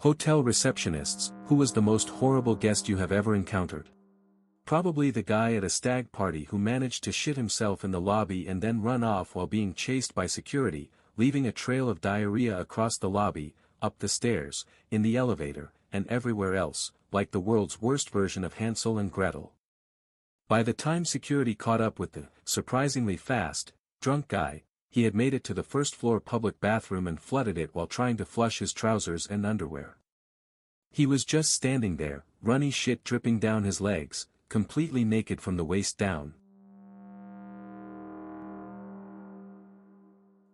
Hotel receptionists, who was the most horrible guest you have ever encountered? Probably the guy at a stag party who managed to shit himself in the lobby and then run off while being chased by security, leaving a trail of diarrhea across the lobby, up the stairs, in the elevator, and everywhere else, like the world's worst version of Hansel and Gretel. By the time security caught up with the, surprisingly fast, drunk guy, he had made it to the first-floor public bathroom and flooded it while trying to flush his trousers and underwear. He was just standing there, runny shit dripping down his legs, completely naked from the waist down.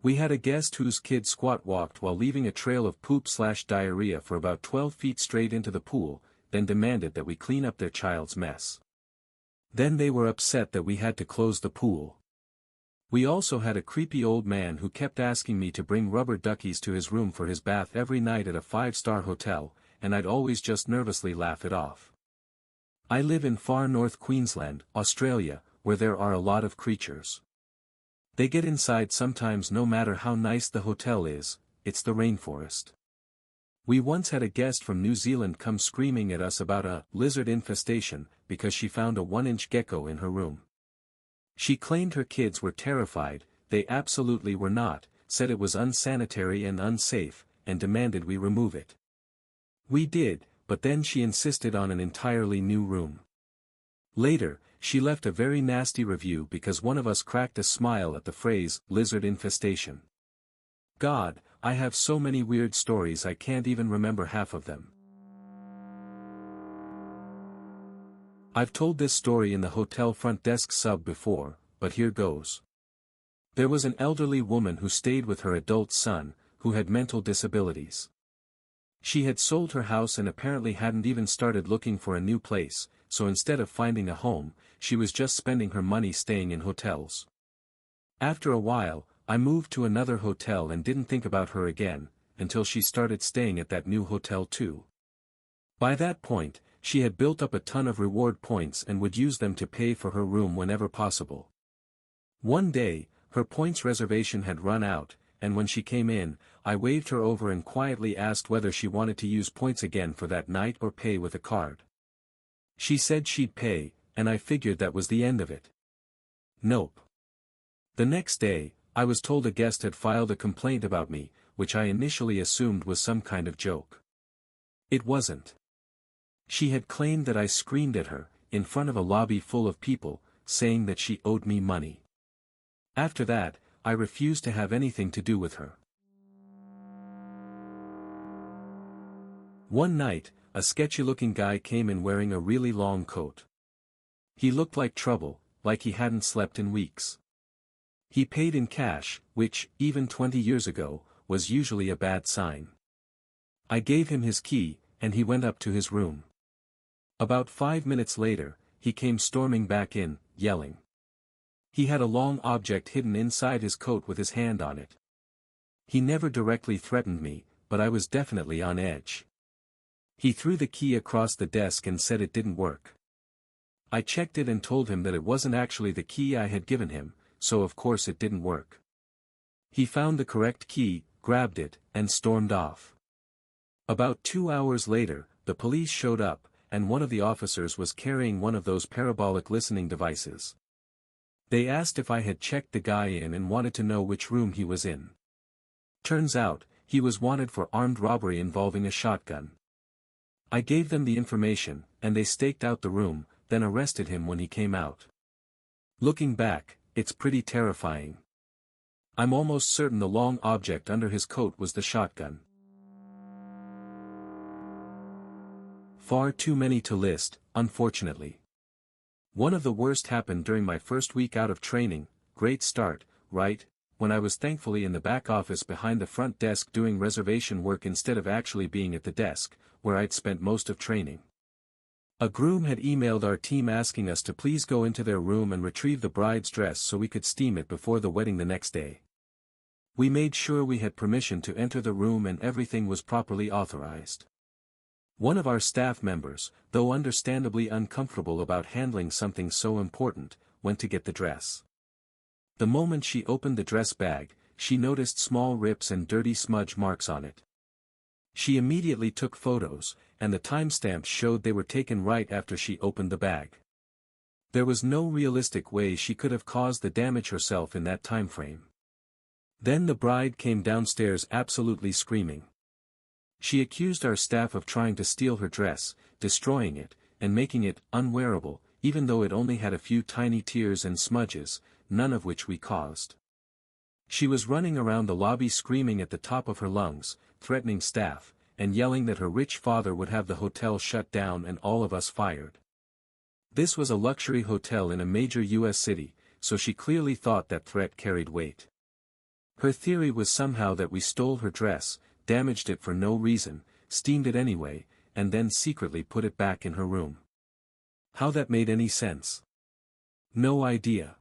We had a guest whose kid squat walked while leaving a trail of poop/diarrhea for about 12 feet straight into the pool, then demanded that we clean up their child's mess. Then they were upset that we had to close the pool. We also had a creepy old man who kept asking me to bring rubber duckies to his room for his bath every night at a 5-star hotel, and I'd always just nervously laugh it off. I live in far north Queensland, Australia, where there are a lot of creatures. They get inside sometimes no matter how nice the hotel is, it's the rainforest. We once had a guest from New Zealand come screaming at us about a lizard infestation because she found a 1-inch gecko in her room. She claimed her kids were terrified, they absolutely were not, said it was unsanitary and unsafe, and demanded we remove it. We did, but then she insisted on an entirely new room. Later, she left a very nasty review because one of us cracked a smile at the phrase, lizard infestation. God, I have so many weird stories I can't even remember half of them. I've told this story in the hotel front desk sub before, but here goes. There was an elderly woman who stayed with her adult son, who had mental disabilities. She had sold her house and apparently hadn't even started looking for a new place, so instead of finding a home, she was just spending her money staying in hotels. After a while, I moved to another hotel and didn't think about her again, until she started staying at that new hotel too. By that point, she had built up a ton of reward points and would use them to pay for her room whenever possible. One day, her points reservation had run out, and when she came in, I waved her over and quietly asked whether she wanted to use points again for that night or pay with a card. She said she'd pay, and I figured that was the end of it. Nope. The next day, I was told a guest had filed a complaint about me, which I initially assumed was some kind of joke. It wasn't. She had claimed that I screamed at her, in front of a lobby full of people, saying that she owed me money. After that, I refused to have anything to do with her. One night, a sketchy-looking guy came in wearing a really long coat. He looked like trouble, like he hadn't slept in weeks. He paid in cash, which, even 20 years ago, was usually a bad sign. I gave him his key, and he went up to his room. About 5 minutes later, he came storming back in, yelling. He had a long object hidden inside his coat with his hand on it. He never directly threatened me, but I was definitely on edge. He threw the key across the desk and said it didn't work. I checked it and told him that it wasn't actually the key I had given him, so of course it didn't work. He found the correct key, grabbed it, and stormed off. About 2 hours later, the police showed up, and one of the officers was carrying one of those parabolic listening devices. They asked if I had checked the guy in and wanted to know which room he was in. Turns out, he was wanted for armed robbery involving a shotgun. I gave them the information, and they staked out the room, then arrested him when he came out. Looking back, it's pretty terrifying. I'm almost certain the long object under his coat was the shotgun. Far too many to list, unfortunately. One of the worst happened during my first week out of training. Great start, right, when I was thankfully in the back office behind the front desk doing reservation work instead of actually being at the desk, where I'd spent most of training. A groom had emailed our team asking us to please go into their room and retrieve the bride's dress so we could steam it before the wedding the next day. We made sure we had permission to enter the room and everything was properly authorized. One of our staff members, though understandably uncomfortable about handling something so important, went to get the dress. The moment she opened the dress bag, she noticed small rips and dirty smudge marks on it. She immediately took photos, and the timestamps showed they were taken right after she opened the bag. There was no realistic way she could have caused the damage herself in that time frame. Then the bride came downstairs absolutely screaming. She accused our staff of trying to steal her dress, destroying it, and making it unwearable, even though it only had a few tiny tears and smudges, none of which we caused. She was running around the lobby screaming at the top of her lungs, threatening staff, and yelling that her rich father would have the hotel shut down and all of us fired. This was a luxury hotel in a major U.S. city, so she clearly thought that threat carried weight. Her theory was somehow that we stole her dress, damaged it for no reason, steamed it anyway, and then secretly put it back in her room. How that made any sense? No idea.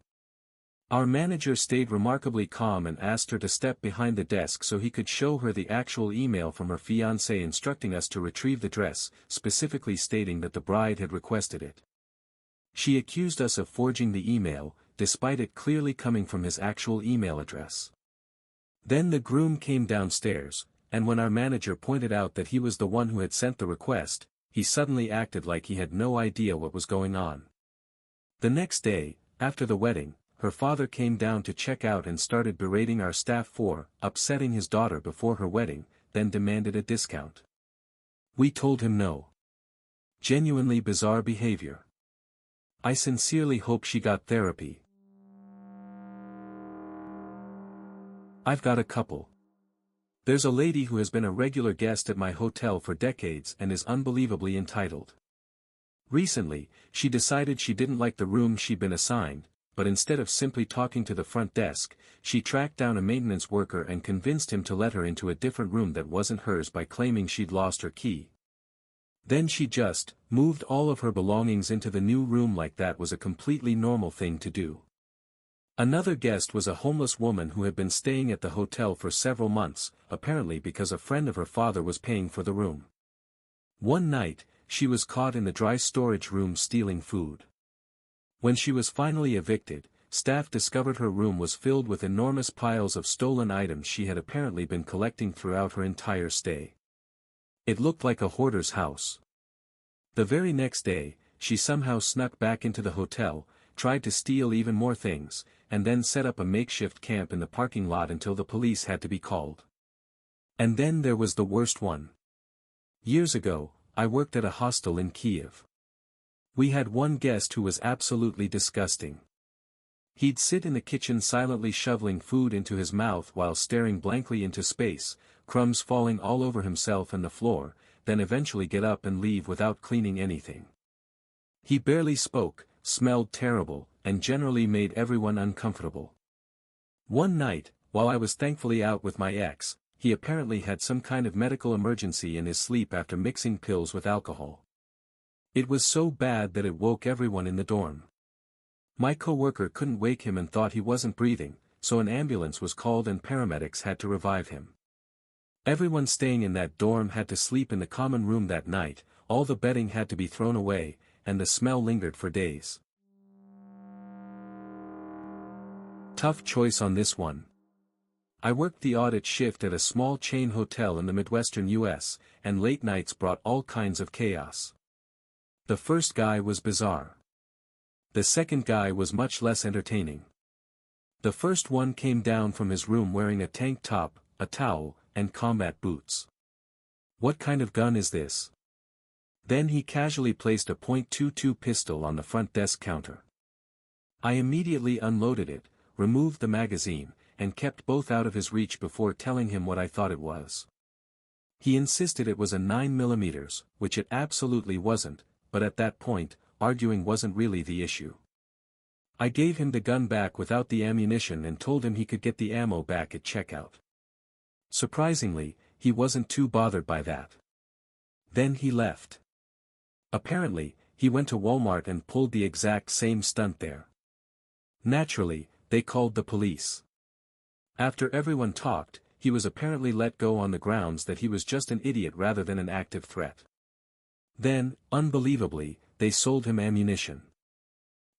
Our manager stayed remarkably calm and asked her to step behind the desk so he could show her the actual email from her fiancé instructing us to retrieve the dress, specifically stating that the bride had requested it. She accused us of forging the email, despite it clearly coming from his actual email address. Then the groom came downstairs, and when our manager pointed out that he was the one who had sent the request, he suddenly acted like he had no idea what was going on. The next day, after the wedding, her father came down to check out and started berating our staff for upsetting his daughter before her wedding, then demanded a discount. We told him no. Genuinely bizarre behavior. I sincerely hope she got therapy. I've got a couple. There's a lady who has been a regular guest at my hotel for decades and is unbelievably entitled. Recently, she decided she didn't like the room she'd been assigned, but instead of simply talking to the front desk, she tracked down a maintenance worker and convinced him to let her into a different room that wasn't hers by claiming she'd lost her key. Then she just moved all of her belongings into the new room like that was a completely normal thing to do. Another guest was a homeless woman who had been staying at the hotel for several months, apparently because a friend of her father was paying for the room. One night, she was caught in the dry storage room stealing food. When she was finally evicted, staff discovered her room was filled with enormous piles of stolen items she had apparently been collecting throughout her entire stay. It looked like a hoarder's house. The very next day, she somehow snuck back into the hotel, tried to steal even more things, and then set up a makeshift camp in the parking lot until the police had to be called. And then there was the worst one. Years ago, I worked at a hostel in Kiev. We had one guest who was absolutely disgusting. He'd sit in the kitchen silently shoveling food into his mouth while staring blankly into space, crumbs falling all over himself and the floor, then eventually get up and leave without cleaning anything. He barely spoke, smelled terrible, and generally made everyone uncomfortable. One night, while I was thankfully out with my ex, he apparently had some kind of medical emergency in his sleep after mixing pills with alcohol. It was so bad that it woke everyone in the dorm. My coworker couldn't wake him and thought he wasn't breathing, so an ambulance was called and paramedics had to revive him. Everyone staying in that dorm had to sleep in the common room that night, all the bedding had to be thrown away, and the smell lingered for days. Tough choice on this one. I worked the audit shift at a small chain hotel in the Midwestern US, and late nights brought all kinds of chaos. The first guy was bizarre. The second guy was much less entertaining. The first one came down from his room wearing a tank top, a towel, and combat boots. What kind of gun is this? Then he casually placed a .22 pistol on the front desk counter. I immediately unloaded it, removed the magazine, and kept both out of his reach before telling him what I thought it was. He insisted it was a 9mm, which it absolutely wasn't, but at that point, arguing wasn't really the issue. I gave him the gun back without the ammunition and told him he could get the ammo back at checkout. Surprisingly, he wasn't too bothered by that. Then he left. Apparently, he went to Walmart and pulled the exact same stunt there. Naturally, they called the police. After everyone talked, he was apparently let go on the grounds that he was just an idiot rather than an active threat. Then, unbelievably, they sold him ammunition.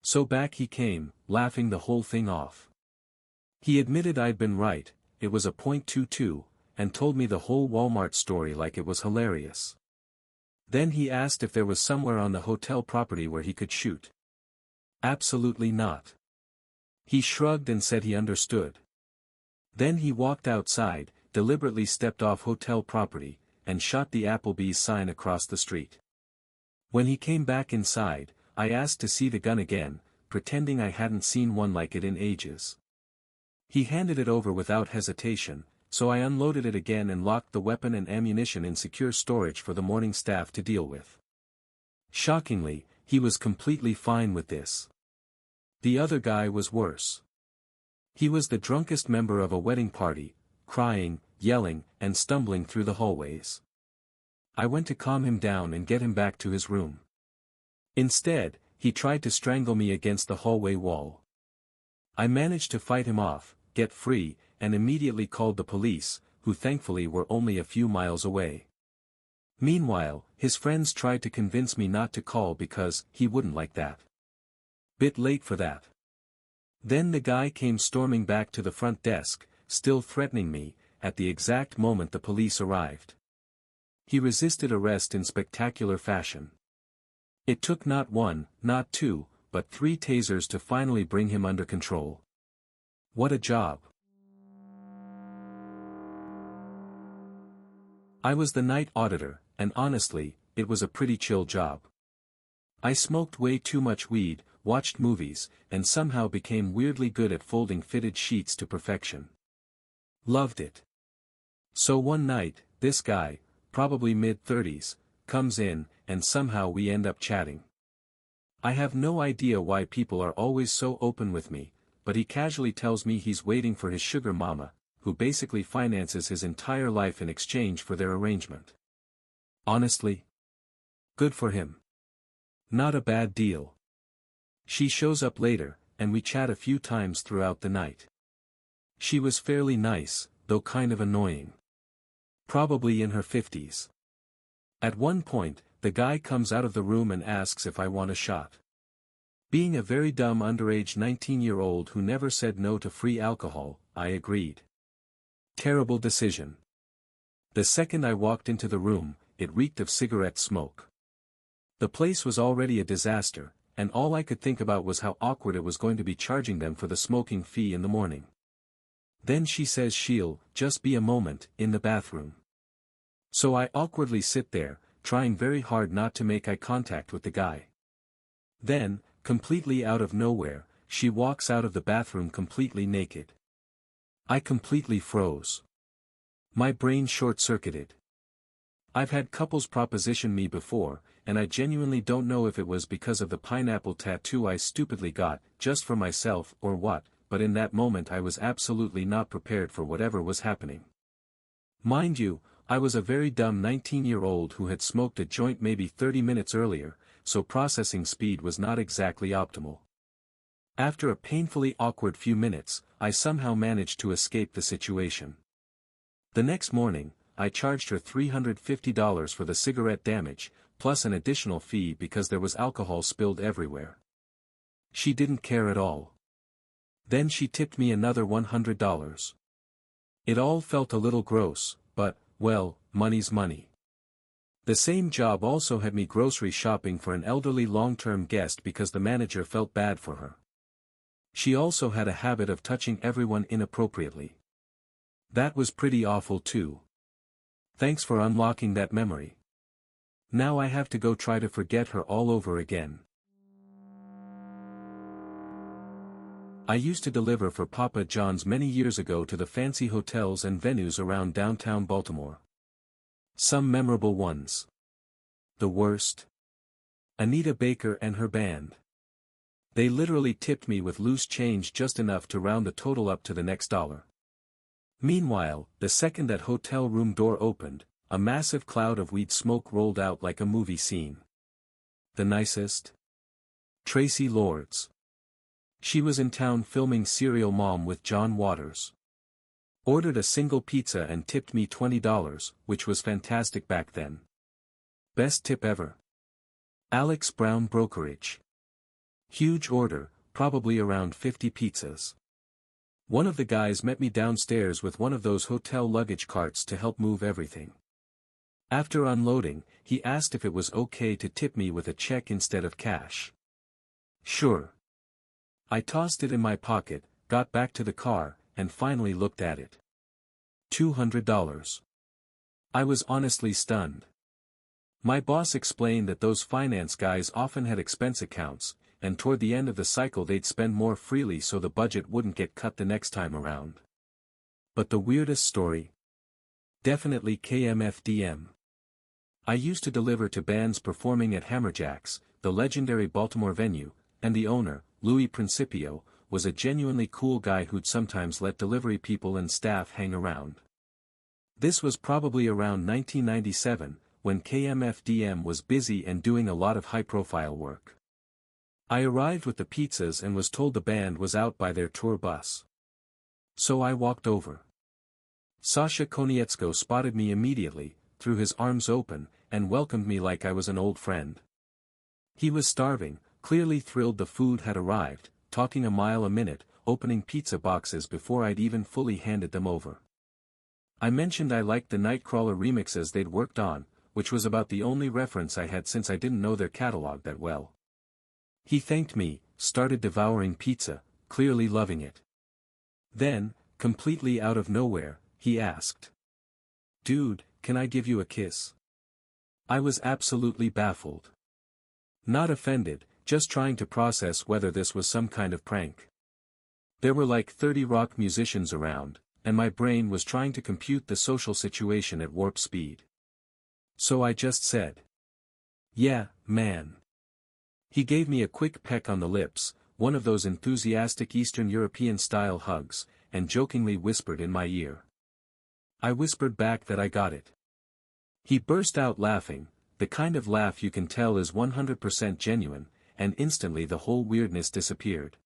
So back he came, laughing the whole thing off. He admitted I'd been right, it was a .22, and told me the whole Walmart story like it was hilarious. Then he asked if there was somewhere on the hotel property where he could shoot. Absolutely not. He shrugged and said he understood. Then he walked outside, deliberately stepped off hotel property, and shot the Applebee's sign across the street. When he came back inside, I asked to see the gun again, pretending I hadn't seen one like it in ages. He handed it over without hesitation, so I unloaded it again and locked the weapon and ammunition in secure storage for the morning staff to deal with. Shockingly, he was completely fine with this. The other guy was worse. He was the drunkest member of a wedding party, crying, yelling, and stumbling through the hallways. I went to calm him down and get him back to his room. Instead, he tried to strangle me against the hallway wall. I managed to fight him off, get free, and immediately called the police, who thankfully were only a few miles away. Meanwhile, his friends tried to convince me not to call because he wouldn't like that. Bit late for that. Then the guy came storming back to the front desk, still threatening me, at the exact moment the police arrived. He resisted arrest in spectacular fashion. It took not one, not two, but 3 tasers to finally bring him under control. What a job. I was the night auditor, and honestly, it was a pretty chill job. I smoked way too much weed, watched movies, and somehow became weirdly good at folding fitted sheets to perfection. Loved it. So one night, this guy, probably mid-30s, comes in, and somehow we end up chatting. I have no idea why people are always so open with me, but he casually tells me he's waiting for his sugar mama, who basically finances his entire life in exchange for their arrangement. Honestly? Good for him. Not a bad deal. She shows up later, and we chat a few times throughout the night. She was fairly nice, though kind of annoying. Probably in her 50s. At one point, the guy comes out of the room and asks if I want a shot. Being a very dumb underage 19-year-old who never said no to free alcohol, I agreed. Terrible decision. The second I walked into the room, it reeked of cigarette smoke. The place was already a disaster, and all I could think about was how awkward it was going to be charging them for the smoking fee in the morning. Then she says she'll just be a moment in the bathroom. So I awkwardly sit there, trying very hard not to make eye contact with the guy. Then, completely out of nowhere, she walks out of the bathroom completely naked. I completely froze. My brain short-circuited. I've had couples proposition me before, and I genuinely don't know if it was because of the pineapple tattoo I stupidly got, just for myself or what, but in that moment I was absolutely not prepared for whatever was happening. Mind you, I was a very dumb 19-year-old who had smoked a joint maybe 30 minutes earlier, so processing speed was not exactly optimal. After a painfully awkward few minutes, I somehow managed to escape the situation. The next morning, I charged her $350 for the cigarette damage, plus an additional fee because there was alcohol spilled everywhere. She didn't care at all. Then she tipped me another $100. It all felt a little gross, but, well, money's money. The same job also had me grocery shopping for an elderly long-term guest because the manager felt bad for her. She also had a habit of touching everyone inappropriately. That was pretty awful too. Thanks for unlocking that memory. Now I have to go try to forget her all over again. I used to deliver for Papa John's many years ago to the fancy hotels and venues around downtown Baltimore. Some memorable ones. The worst? Anita Baker and her band. They literally tipped me with loose change just enough to round the total up to the next dollar. Meanwhile, the second that hotel room door opened, a massive cloud of weed smoke rolled out like a movie scene. The nicest? Tracy Lords. She was in town filming Serial Mom with John Waters. Ordered a single pizza and tipped me $20, which was fantastic back then. Best tip ever. Alex Brown Brokerage. Huge order, probably around 50 pizzas. One of the guys met me downstairs with one of those hotel luggage carts to help move everything. After unloading, he asked if it was okay to tip me with a check instead of cash. Sure. I tossed it in my pocket, got back to the car, and finally looked at it. $200. I was honestly stunned. My boss explained that those finance guys often had expense accounts, and toward the end of the cycle they'd spend more freely so the budget wouldn't get cut the next time around. But the weirdest story? Definitely KMFDM. I used to deliver to bands performing at Hammerjacks, the legendary Baltimore venue, and the owner, Louis Principio, was a genuinely cool guy who'd sometimes let delivery people and staff hang around. This was probably around 1997, when KMFDM was busy and doing a lot of high-profile work. I arrived with the pizzas and was told the band was out by their tour bus. So I walked over. Sasha Konietzko spotted me immediately, threw his arms open, and welcomed me like I was an old friend. He was starving, clearly thrilled the food had arrived, talking a mile a minute, opening pizza boxes before I'd even fully handed them over. I mentioned I liked the Nightcrawler remixes they'd worked on, which was about the only reference I had since I didn't know their catalog that well. He thanked me, started devouring pizza, clearly loving it. Then, completely out of nowhere, he asked, "Dude, can I give you a kiss?" I was absolutely baffled. Not offended, just trying to process whether this was some kind of prank. There were like 30 rock musicians around, and my brain was trying to compute the social situation at warp speed. So I just said, "Yeah, man." He gave me a quick peck on the lips, one of those enthusiastic Eastern European-style hugs, and jokingly whispered in my ear. I whispered back that I got it. He burst out laughing, the kind of laugh you can tell is 100% genuine, and instantly the whole weirdness disappeared.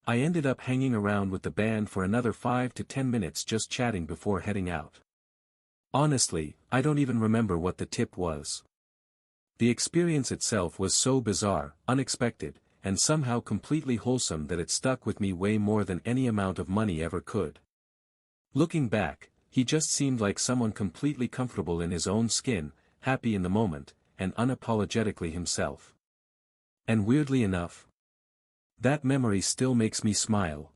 I ended up hanging around with the band for another 5 to 10 minutes just chatting before heading out. Honestly, I don't even remember what the tip was. The experience itself was so bizarre, unexpected, and somehow completely wholesome that it stuck with me way more than any amount of money ever could. Looking back, he just seemed like someone completely comfortable in his own skin, happy in the moment, and unapologetically himself. And weirdly enough, that memory still makes me smile.